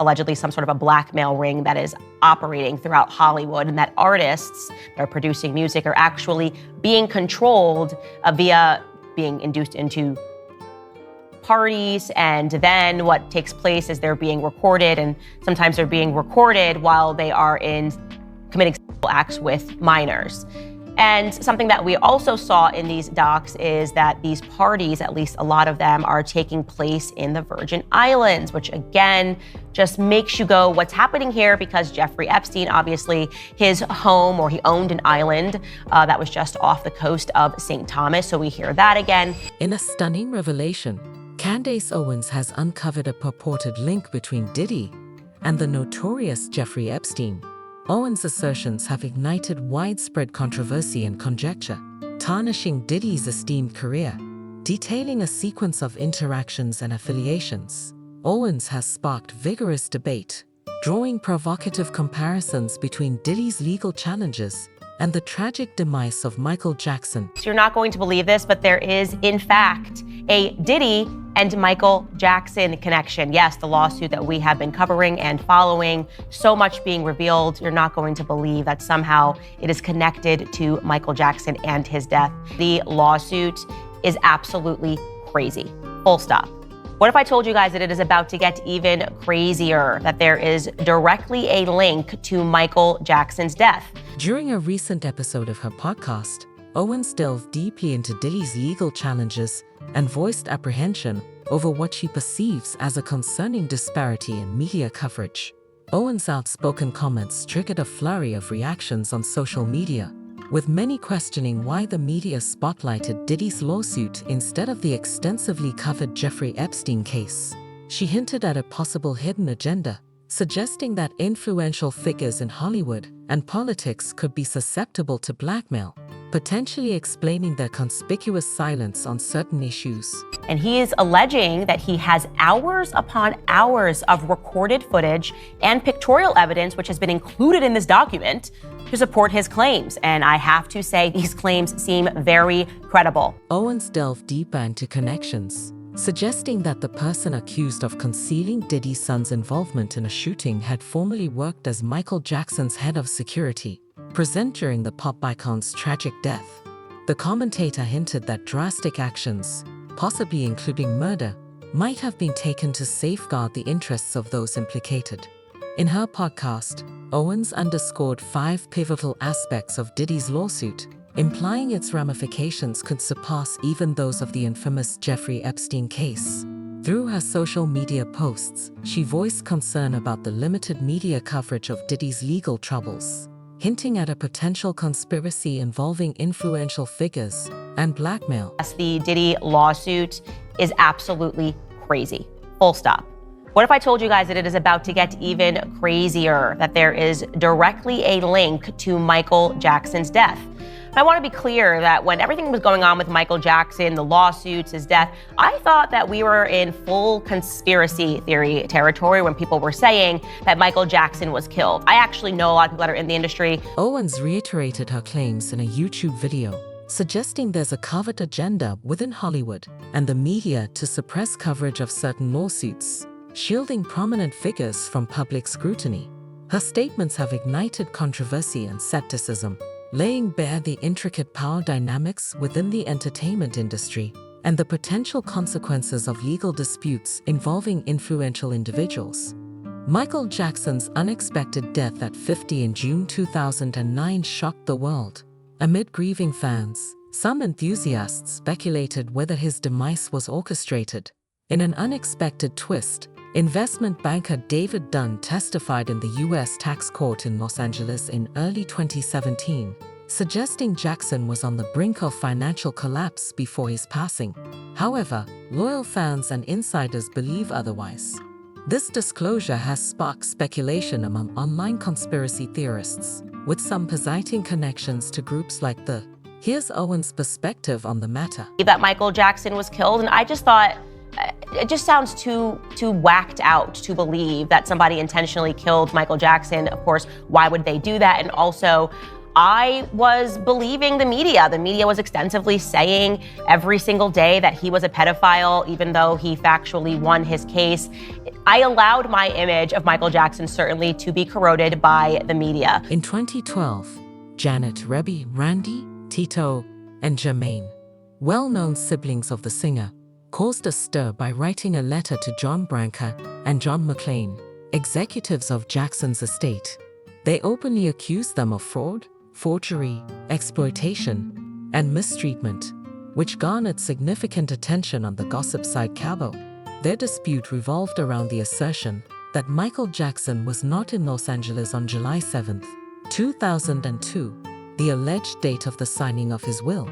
allegedly some sort of a blackmail ring that is operating throughout Hollywood, and that artists that are producing music are actually being controlled via being induced into parties, and then what takes place is they're being recorded, and sometimes they're being recorded while they are committing sexual acts with minors. And something that we also saw in these docs is that these parties, at least a lot of them, are taking place in the Virgin Islands, which again just makes you go, what's happening here? Because Jeffrey Epstein, obviously his home, or he owned an island that was just off the coast of St. Thomas. So we hear that again. In a stunning revelation, Candace Owens has uncovered a purported link between Diddy and the notorious Jeffrey Epstein. Owens' assertions have ignited widespread controversy and conjecture, tarnishing Diddy's esteemed career. Detailing a sequence of interactions and affiliations, Owens has sparked vigorous debate, drawing provocative comparisons between Diddy's legal challenges and the tragic demise of Michael Jackson. So you're not going to believe this, but there is, in fact, a Diddy and Michael Jackson connection. Yes, the lawsuit that we have been covering and following, so much being revealed. You're not going to believe that somehow it is connected to Michael Jackson and his death. The lawsuit is absolutely crazy. Full stop. What if I told you guys that it is about to get even crazier, that there is directly a link to Michael Jackson's death? During a recent episode of her podcast, Owens delved deeply into Diddy's legal challenges and voiced apprehension over what she perceives as a concerning disparity in media coverage. Owens' outspoken comments triggered a flurry of reactions on social media, with many questioning why the media spotlighted Diddy's lawsuit instead of the extensively covered Jeffrey Epstein case. She hinted at a possible hidden agenda, suggesting that influential figures in Hollywood and politics could be susceptible to blackmail, potentially explaining their conspicuous silence on certain issues. And he is alleging that he has hours upon hours of recorded footage and pictorial evidence, which has been included in this document, to support his claims. And I have to say, these claims seem very credible. Owens delved deeper into connections, suggesting that the person accused of concealing Diddy's son's involvement in a shooting had formerly worked as Michael Jackson's head of security, present during the pop icon's tragic death. The commentator hinted that drastic actions, possibly including murder, might have been taken to safeguard the interests of those implicated. In her podcast, Owens underscored 5 pivotal aspects of Diddy's lawsuit, implying its ramifications could surpass even those of the infamous Jeffrey Epstein case. Through her social media posts, she voiced concern about the limited media coverage of Diddy's legal troubles, hinting at a potential conspiracy involving influential figures and blackmail. The Diddy lawsuit is absolutely crazy. Full stop. What if I told you guys that it is about to get even crazier, that there is directly a link to Michael Jackson's death? I want to be clear that when everything was going on with Michael Jackson, the lawsuits, his death, I thought that we were in full conspiracy theory territory when people were saying that Michael Jackson was killed. I actually know a lot of people that are in the industry. Owens reiterated her claims in a YouTube video, suggesting there's a covert agenda within Hollywood and the media to suppress coverage of certain lawsuits, shielding prominent figures from public scrutiny. Her statements have ignited controversy and skepticism, laying bare the intricate power dynamics within the entertainment industry and the potential consequences of legal disputes involving influential individuals. Michael Jackson's unexpected death at 50 in June 2009 shocked the world. Amid grieving fans, some enthusiasts speculated whether his demise was orchestrated. In an unexpected twist, investment banker David Dunn testified in the U.S. tax court in Los Angeles in early 2017, suggesting Jackson was on the brink of financial collapse before his passing. However, loyal fans and insiders believe otherwise. This disclosure has sparked speculation among online conspiracy theorists, with some positing connections to groups like the. Here's Owens' perspective on the matter. That Michael Jackson was killed, and I just thought, it just sounds too whacked out to believe that somebody intentionally killed Michael Jackson. Of course, why would they do that? And also, I was believing the media. The media was extensively saying every single day that he was a pedophile, even though he factually won his case. I allowed my image of Michael Jackson certainly to be corroded by the media. In 2012, Janet, Rebby, Randy, Tito, and Jermaine, well-known siblings of the singer, caused a stir by writing a letter to John Branca and John McClane, executives of Jackson's estate. They openly accused them of fraud, forgery, exploitation, and mistreatment, which garnered significant attention on the gossip site Cabo. Their dispute revolved around the assertion that Michael Jackson was not in Los Angeles on July 7, 2002, the alleged date of the signing of his will.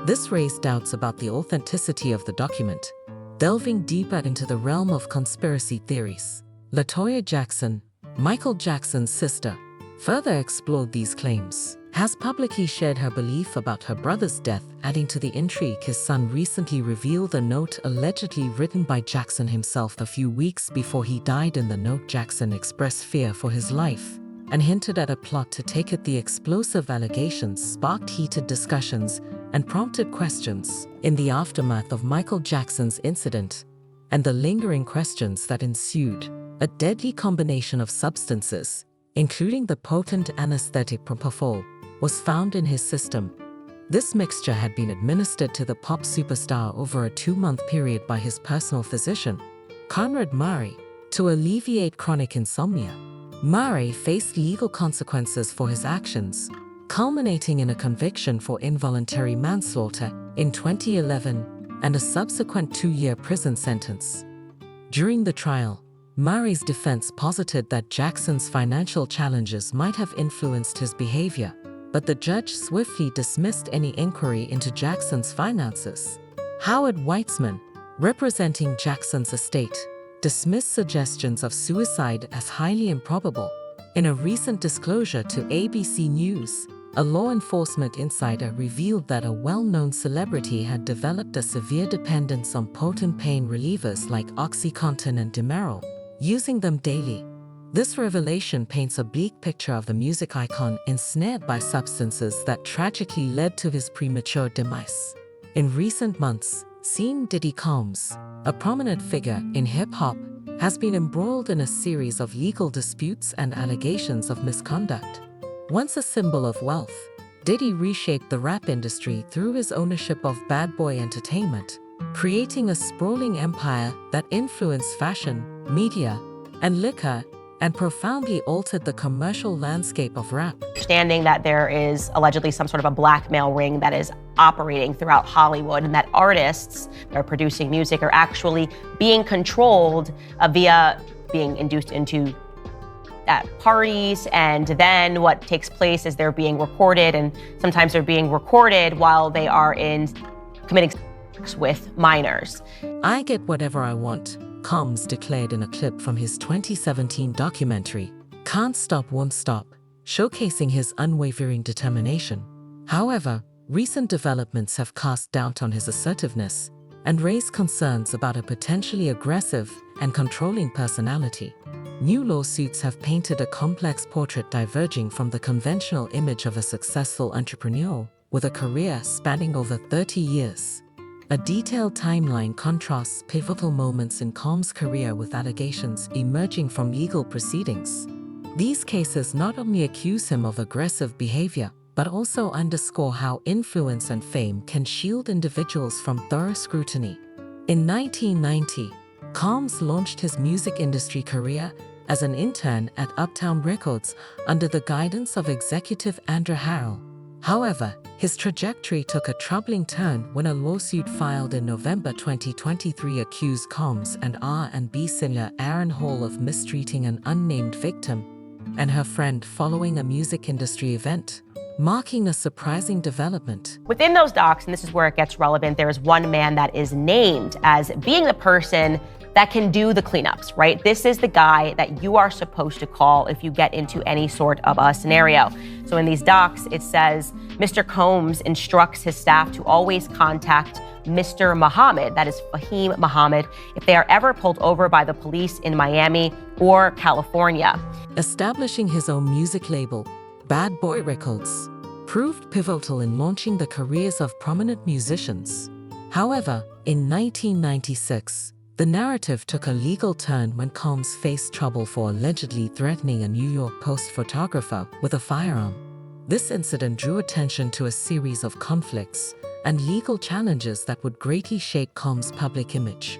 This raised doubts about the authenticity of the document, delving deeper into the realm of conspiracy theories. LaToya Jackson, Michael Jackson's sister, further explored these claims, has publicly shared her belief about her brother's death, adding to the intrigue. His son recently revealed a note allegedly written by Jackson himself a few weeks before he died. In the note, Jackson expressed fear for his life and hinted at a plot to take it. The explosive allegations sparked heated discussions and prompted questions in the aftermath of Michael Jackson's incident and the lingering questions that ensued. A deadly combination of substances, including the potent anesthetic propofol, was found in his system. This mixture had been administered to the pop superstar over a 2-month period by his personal physician, Conrad Murray, to alleviate chronic insomnia. Murray faced legal consequences for his actions, culminating in a conviction for involuntary manslaughter in 2011 and a subsequent 2-year prison sentence. During the trial, Murray's defense posited that Jackson's financial challenges might have influenced his behavior, but the judge swiftly dismissed any inquiry into Jackson's finances. Howard Weitzman, representing Jackson's estate, dismissed suggestions of suicide as highly improbable. In a recent disclosure to ABC News, a law enforcement insider revealed that a well-known celebrity had developed a severe dependence on potent pain relievers like OxyContin and Demerol, using them daily. This revelation paints a bleak picture of the music icon ensnared by substances that tragically led to his premature demise. In recent months, Sean Diddy Combs, a prominent figure in hip-hop, has been embroiled in a series of legal disputes and allegations of misconduct. Once a symbol of wealth, Diddy reshaped the rap industry through his ownership of Bad Boy Entertainment, creating a sprawling empire that influenced fashion, media, and liquor, and profoundly altered the commercial landscape of rap. Understanding that there is allegedly some sort of a blackmail ring that is operating throughout Hollywood, and that artists that are producing music are actually being controlled via being induced into parties, and then what takes place is they're being recorded, and sometimes they're being recorded while they are committing sex with minors. I get whatever I want, Combs declared in a clip from his 2017 documentary, Can't Stop, Won't Stop, showcasing his unwavering determination. However, recent developments have cast doubt on his assertiveness and raised concerns about a potentially aggressive and controlling personality. New lawsuits have painted a complex portrait diverging from the conventional image of a successful entrepreneur with a career spanning over 30 years. A detailed timeline contrasts pivotal moments in Combs' career with allegations emerging from legal proceedings. These cases not only accuse him of aggressive behavior, but also underscore how influence and fame can shield individuals from thorough scrutiny. In 1990, Combs launched his music industry career as an intern at Uptown Records under the guidance of executive Andrew Harrell. However, his trajectory took a troubling turn when a lawsuit filed in November 2023 accused Combs and R&B singer Aaron Hall of mistreating an unnamed victim and her friend following a music industry event, marking a surprising development. Within those docs, and this is where it gets relevant, there is one man that is named as being the person that can do the cleanups, right? This is the guy that you are supposed to call if you get into any sort of a scenario. So in these docs, it says, Mr. Combs instructs his staff to always contact Mr. Muhammad, that is Fahim Muhammad, if they are ever pulled over by the police in Miami or California. Establishing his own music label, Bad Boy Records, proved pivotal in launching the careers of prominent musicians. However, in 1996, the narrative took a legal turn when Combs faced trouble for allegedly threatening a New York Post photographer with a firearm. This incident drew attention to a series of conflicts and legal challenges that would greatly shape Combs' public image.